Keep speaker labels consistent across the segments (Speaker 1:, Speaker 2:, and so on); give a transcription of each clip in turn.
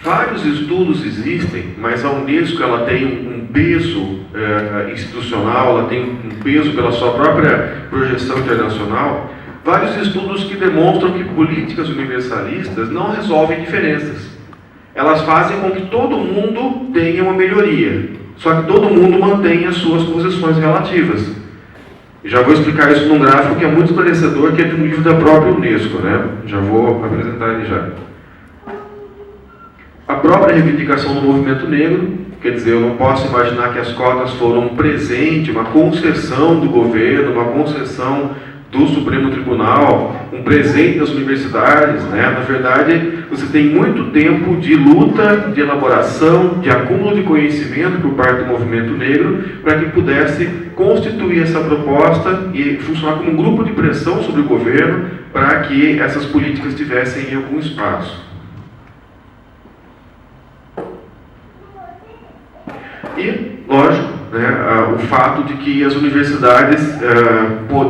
Speaker 1: Vários estudos existem, mas a Unesco ela tem um peso institucional, ela tem um peso pela sua própria projeção internacional. Vários estudos que demonstram que políticas universalistas não resolvem diferenças. Elas fazem com que todo mundo tenha uma melhoria, só que todo mundo mantém as suas posições relativas. Já vou explicar isso num gráfico que é muito esclarecedor, que é de um livro da própria Unesco, né? Já vou apresentar ele já. A própria reivindicação do movimento negro, quer dizer, eu não posso imaginar que as cotas foram um presente, uma concessão do governo, uma concessão do Supremo Tribunal, um presente das universidades, né? Na verdade, você tem muito tempo de luta, de elaboração, de acúmulo de conhecimento por parte do movimento negro, para que pudesse constituir essa proposta e funcionar como um grupo de pressão sobre o governo para que essas políticas tivessem algum espaço. E, lógico, né, o fato de que as universidades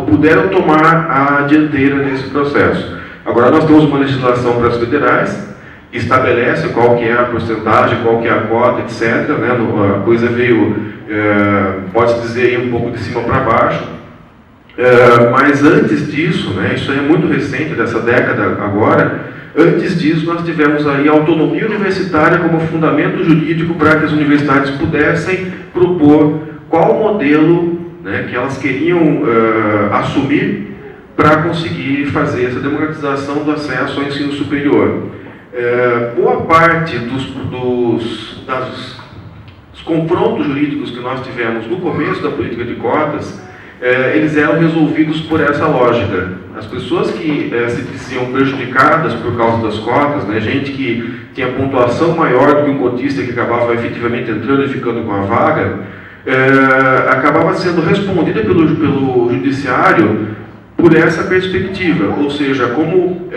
Speaker 1: puderam tomar a dianteira nesse processo. Agora nós temos uma legislação para as federais, que estabelece qual que é a porcentagem, qual que é a cota, etc. Né, a coisa veio, pode-se dizer, aí um pouco de cima para baixo. Mas antes disso, né, isso é muito recente, dessa década agora, antes disso, nós tivemos aí a autonomia universitária como fundamento jurídico para que as universidades pudessem propor qual modelo, né, que elas queriam assumir para conseguir fazer essa democratização do acesso ao ensino superior. Boa parte dos confrontos jurídicos que nós tivemos no começo da política de cotas, eles eram resolvidos por essa lógica. As pessoas que se diziam prejudicadas por causa das cotas, né, gente que tinha pontuação maior do que um cotista que acabava efetivamente entrando e ficando com a vaga, acabava sendo respondida pelo judiciário por essa perspectiva, ou seja, como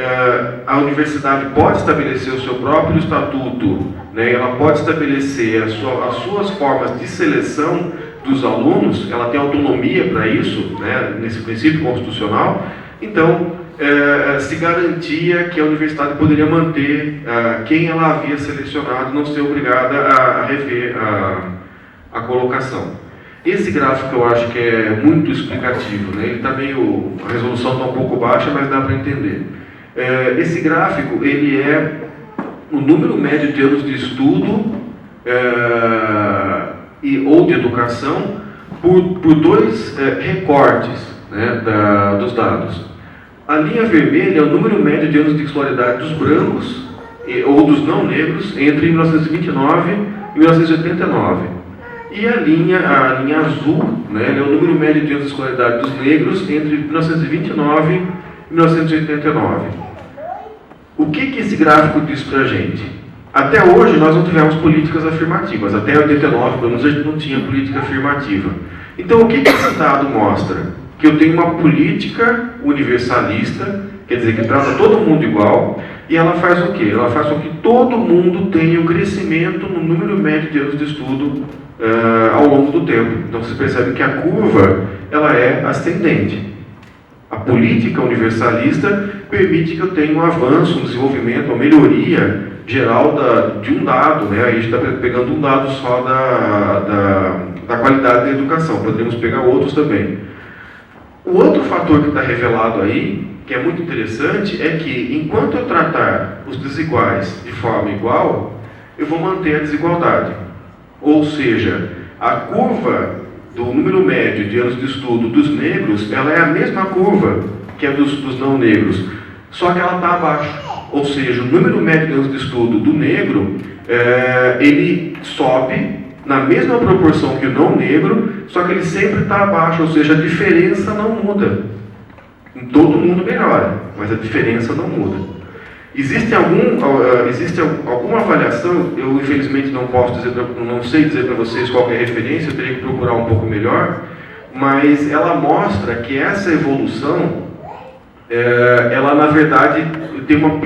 Speaker 1: a universidade pode estabelecer o seu próprio estatuto, né, ela pode estabelecer as suas formas de seleção dos alunos, ela tem autonomia para isso, né, nesse princípio constitucional. Então, se garantia que a universidade poderia manter quem ela havia selecionado, não ser obrigada a rever a colocação. Esse gráfico eu acho que é muito explicativo, né? Ele está meio, a resolução está um pouco baixa, mas dá para entender. Esse gráfico, ele é o número médio de anos de estudo ou de educação por dois recortes, né, dos dados. A linha vermelha é o número médio de anos de escolaridade dos brancos ou dos não negros entre 1929 e 1989. E a linha azul, né, é o número médio de anos de escolaridade dos negros entre 1929 e 1989. O que esse gráfico diz para a gente? Até hoje nós não tivemos políticas afirmativas. Até 89, pelo menos, a gente não tinha política afirmativa. Então, o que esse dado mostra? Que eu tenho uma política universalista, quer dizer, que trata todo mundo igual, e ela faz o quê? Ela faz com que todo mundo tenha um crescimento no número médio de anos de estudo ao longo do tempo. Então, vocês percebem que a curva ela é ascendente. A política universalista permite que eu tenha um avanço, um desenvolvimento, uma melhoria geral de um dado, né? Aí a gente está pegando um dado só da qualidade da educação, poderíamos pegar outros também. O outro fator que está revelado aí, que é muito interessante, é que enquanto eu tratar os desiguais de forma igual, eu vou manter a desigualdade. Ou seja, a curva do número médio de anos de estudo dos negros, ela é a mesma curva que a dos não negros, só que ela está abaixo. Ou seja, o número médio de anos de estudo do negro, ele sobe na mesma proporção que o não negro, só que ele sempre está abaixo, ou seja, a diferença não muda. Em todo mundo melhora, mas a diferença não muda. Existe alguma avaliação, eu infelizmente não sei dizer para vocês qual é a referência, eu teria que procurar um pouco melhor, mas ela mostra que essa evolução, ela na verdade tem um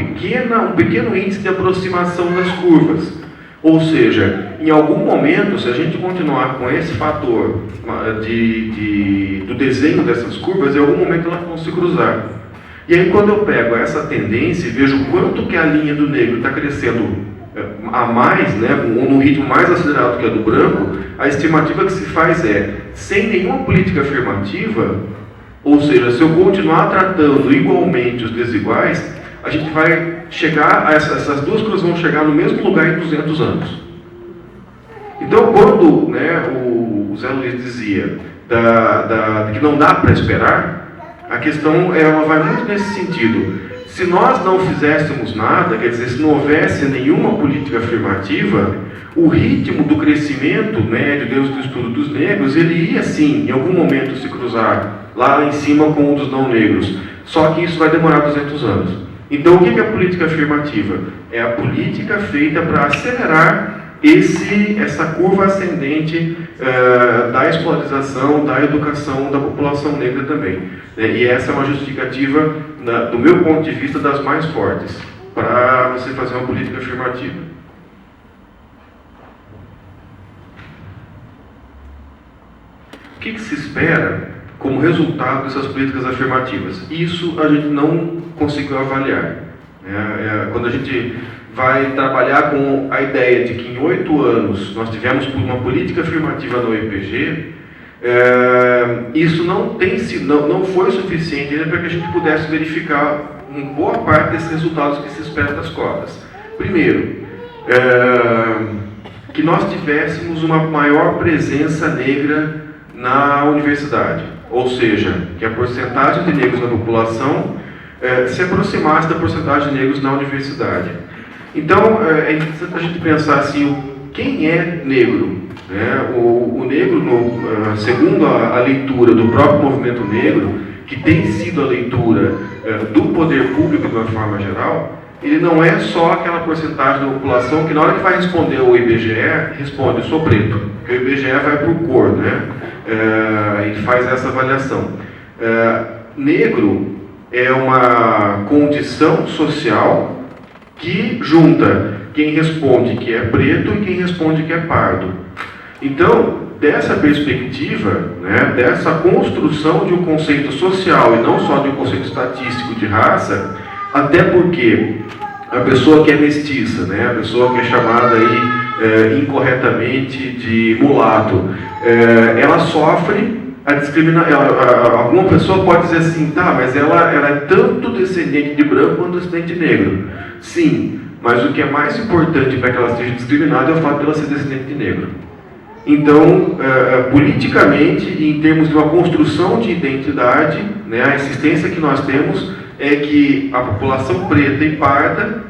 Speaker 1: pequeno índice de aproximação das curvas. Ou seja, em algum momento, se a gente continuar com esse fator do desenho dessas curvas, em algum momento elas vão se cruzar. E aí, quando eu pego essa tendência e vejo o quanto que a linha do negro está crescendo a mais, né, num ritmo mais acelerado que a do branco, a estimativa que se faz é, sem nenhuma política afirmativa, ou seja, se eu continuar tratando igualmente os desiguais, a gente vai chegar, essas duas coisas vão chegar no mesmo lugar em 200 anos. Então, quando, né, o Zé Luiz dizia que não dá para esperar, a questão ela vai muito nesse sentido. Se nós não fizéssemos nada, quer dizer, se não houvesse nenhuma política afirmativa, o ritmo do crescimento médio do estudo dos negros, ele ia sim, em algum momento, se cruzar lá em cima com o dos não negros. Só que isso vai demorar 200 anos. Então, o que é a política afirmativa? É a política feita para acelerar essa curva ascendente da escolarização, da educação da população negra também. E essa é uma justificativa, do meu ponto de vista, das mais fortes, para você fazer uma política afirmativa. O que se espera como resultado dessas políticas afirmativas? Isso a gente não conseguiu avaliar. Quando a gente vai trabalhar com a ideia de que em 8 anos nós tivemos uma política afirmativa no IPG, isso não foi suficiente ainda para que a gente pudesse verificar uma boa parte desses resultados que se espera das cotas. Primeiro, que nós tivéssemos uma maior presença negra na universidade, ou seja, que a porcentagem de negros na população se aproximasse da porcentagem de negros na universidade. Então, é interessante a gente pensar assim, quem é negro? O negro, segundo a leitura do próprio movimento negro, que tem sido a leitura do poder público de uma forma geral, ele não é só aquela porcentagem da população que na hora que vai responder ao IBGE, responde, eu sou preto, porque o IBGE vai por cor, né? E faz essa avaliação. Negro é uma condição social que junta quem responde que é preto e quem responde que é pardo. Então, dessa perspectiva, né, dessa construção de um conceito social e não só de um conceito estatístico de raça, até porque a pessoa que é mestiça, né, a pessoa que é chamada aí, incorretamente de mulato, ela sofre a discriminação. Alguma pessoa pode dizer assim, tá, mas ela é tanto descendente de branco quanto descendente de negro. Sim, mas o que é mais importante para que ela seja discriminada é o fato de ela ser descendente de negro. Então, politicamente, em termos de uma construção de identidade, né, a insistência que nós temos é que a população preta e parda,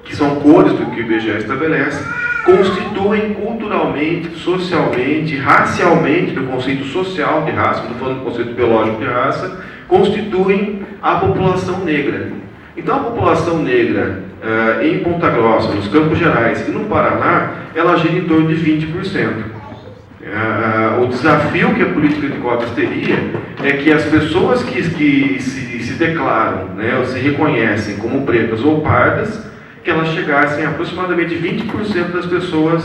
Speaker 1: que são cores do que o IBGE estabelece, constituem culturalmente, socialmente, racialmente, no conceito social de raça, não estou falando do conceito biológico de raça, constituem a população negra. Então, a população negra em Ponta Grossa, nos Campos Gerais e no Paraná, ela gira em torno de 20%. O desafio que a política de cotas teria é que as pessoas que se declaram, né, ou se reconhecem como pretas ou pardas, que elas chegassem a aproximadamente 20% das pessoas,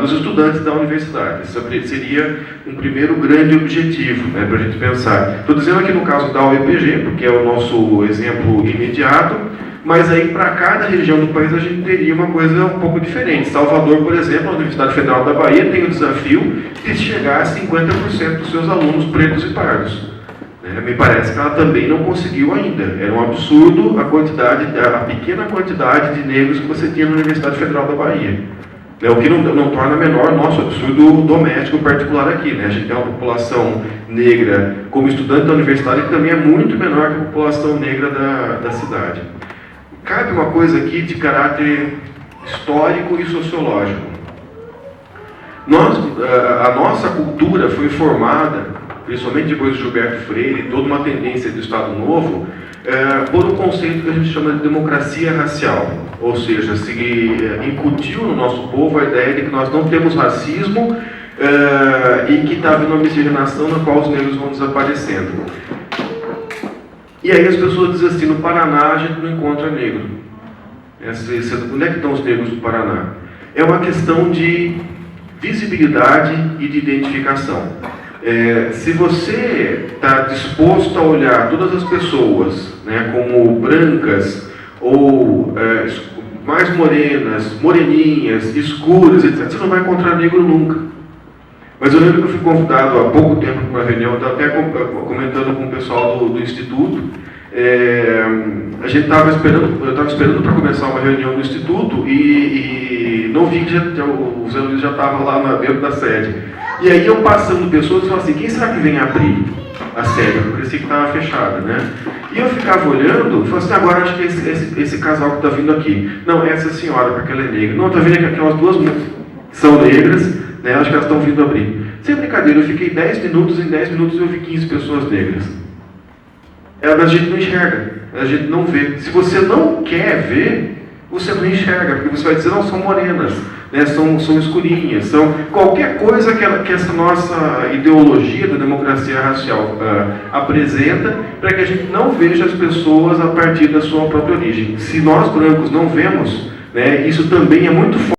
Speaker 1: dos estudantes da universidade. Isso seria um primeiro grande objetivo, né, para a gente pensar. Estou dizendo aqui no caso da UEPG, porque é o nosso exemplo imediato, mas aí para cada região do país a gente teria uma coisa um pouco diferente. Salvador, por exemplo, a Universidade Federal da Bahia tem o desafio de chegar a 50% dos seus alunos pretos e pardos. Me parece que ela também não conseguiu ainda. Era um absurdo a pequena quantidade de negros que você tinha na Universidade Federal da Bahia. O que não torna menor o nosso absurdo doméstico particular aqui. A gente tem uma população negra como estudante da universidade que também é muito menor que a população negra da cidade. Cabe uma coisa aqui de caráter histórico e sociológico. A nossa cultura foi formada, principalmente depois de Gilberto Freire, toda uma tendência do Estado Novo, por um conceito que a gente chama de democracia racial. Ou seja, se incutiu no nosso povo a ideia de que nós não temos racismo e que está havendo uma miscigenação na qual os negros vão desaparecendo. E aí as pessoas dizem assim, no Paraná a gente não encontra negro. Onde é que estão os negros do Paraná? É uma questão de visibilidade e de identificação. Se você está disposto a olhar todas as pessoas, né, como brancas ou mais morenas, moreninhas, escuras, etc., você não vai encontrar negro nunca. Mas eu lembro que eu fui convidado há pouco tempo para uma reunião, eu estava até comentando com o pessoal do Instituto. A gente estava esperando, eu estava esperando para começar uma reunião no Instituto e não vi que o Zé Luiz já estava lá dentro da sede. E aí eu passando pessoas, eu falava assim, quem será que vem abrir a sede? Parecia que estava fechada, né? E eu ficava olhando, e falava assim, agora acho que esse casal que está vindo aqui. Não, essa senhora, porque ela é negra. Não, está vindo aqui aquelas duas são negras, né? Acho que elas estão vindo abrir. Sem brincadeira, eu fiquei 10 minutos, em 10 minutos eu vi 15 pessoas negras. A gente não enxerga, a gente não vê. Se você não quer ver, você não enxerga, porque você vai dizer, não, são morenas, né, são escurinhas, são qualquer coisa que essa nossa ideologia da democracia racial apresenta, para que a gente não veja as pessoas a partir da sua própria origem. Se nós brancos não vemos, né, isso também é muito forte.